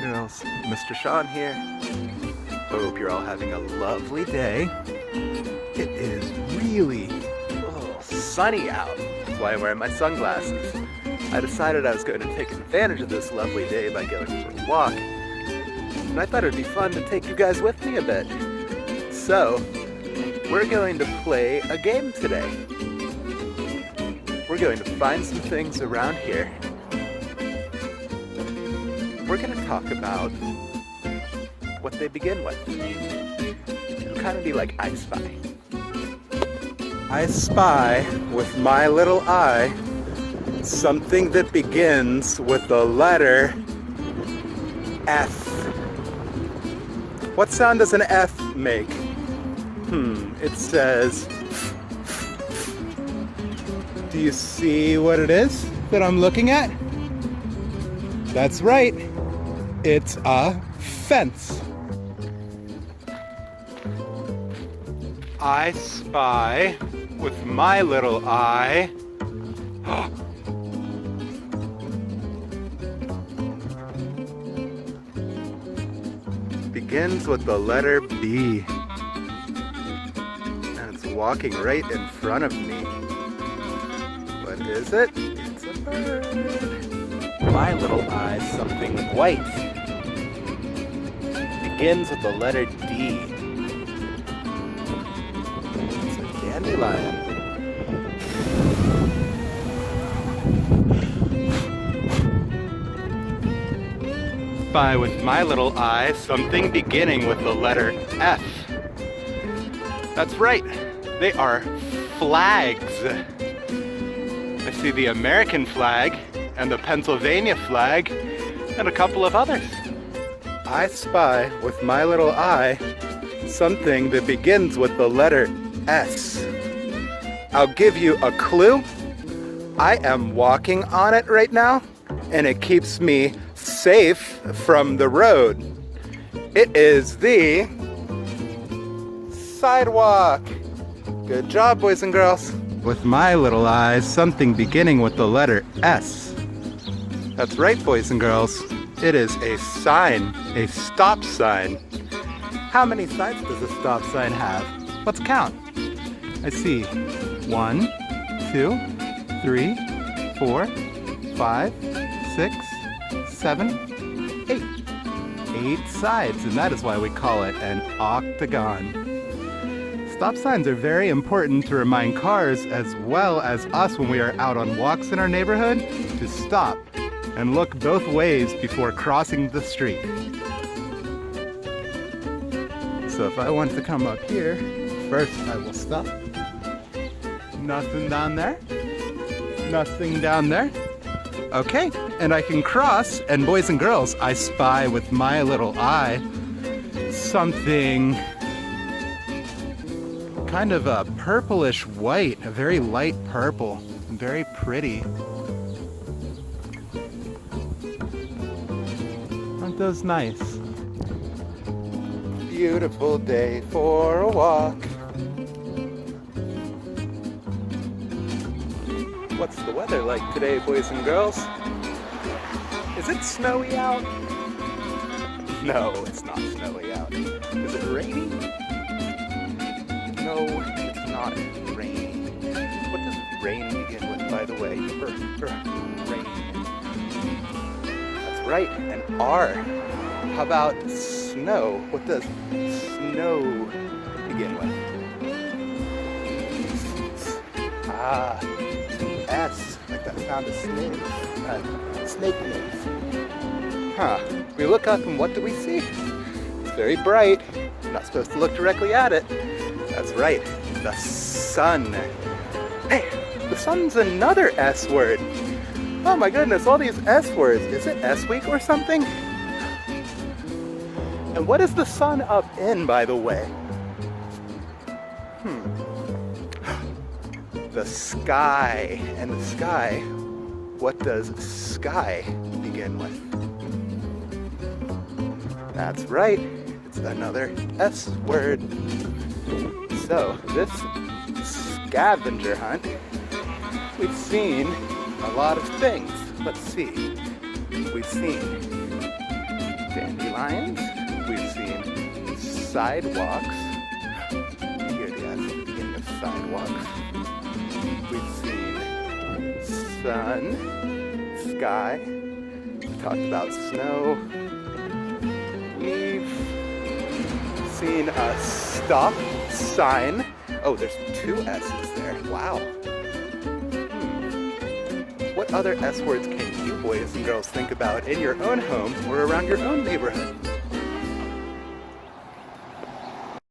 and girls, Mr. Sean here. Hope you're all having a lovely day. It is really sunny out. That's why I'm wearing my sunglasses. I decided I was going to take advantage of this lovely day by going for a walk. And I thought it would be fun to take you guys with me a bit. So, we're going to play a game today. We're going to find some things around here. We're going to talk about what they begin with. It'll kind of be like I Spy. I spy with my little eye something that begins with the letter F. What sound does an F make? It says... Do you see what it is that I'm looking at? That's right. It's a fence. I spy with my little eye. Begins with the letter B. And it's walking right in front of me. What is it? It's a bird. My little eye, something white. Begins with the letter D. It's a dandelion. Spy with my little eye something beginning with the letter F. That's right, they are flags. I see the American flag and the Pennsylvania flag and a couple of others. I spy with my little eye something that begins with the letter S. I'll give you a clue. I am walking on it right now, and it keeps me safe from the road. It is the sidewalk. Good job, boys and girls. With my little eyes, something beginning with the letter S. That's right, boys and girls. It is a sign, a stop sign. How many sides does a stop sign have? Let's count. I see 1, 2, 3, 4, 5, 6, 7, 8. 8 sides, and that is why we call it an octagon. Stop signs are very important to remind cars as well as us when we are out on walks in our neighborhood to stop and look both ways before crossing the street. So if I want to come up here, first I will stop. Nothing down there. Nothing down there. Okay, and I can cross, and boys and girls, I spy with my little eye something kind of a purplish white, a very light purple, very pretty. Aren't those nice? Beautiful day for a walk. What's the weather like today, boys and girls? Is it snowy out? No, it's not snowy out. Is it raining? No, it's not raining. What does rain begin with, by the way? Rain. That's right, an R. How about snow? What does snow begin with? S, like that sound of snake. Snake nose. We look up and what do we see? It's very bright. We're not supposed to look directly at it. That's right, the sun. Hey, the sun's another S word. Oh my goodness, all these S words. Is it S week or something? And what is the sun up in, by the way? The sky. And the sky, what does sky begin with? That's right, it's another S word. So, this scavenger hunt, we've seen a lot of things. Let's see. We've seen dandelions. We've seen sidewalks. Here it is at the beginning of sidewalks. We've seen sun, sky. We've talked about snow. We've seen a stop sign. Oh, there's 2 S's there. Wow. What other S words can you boys and girls think about in your own home or around your own neighborhood?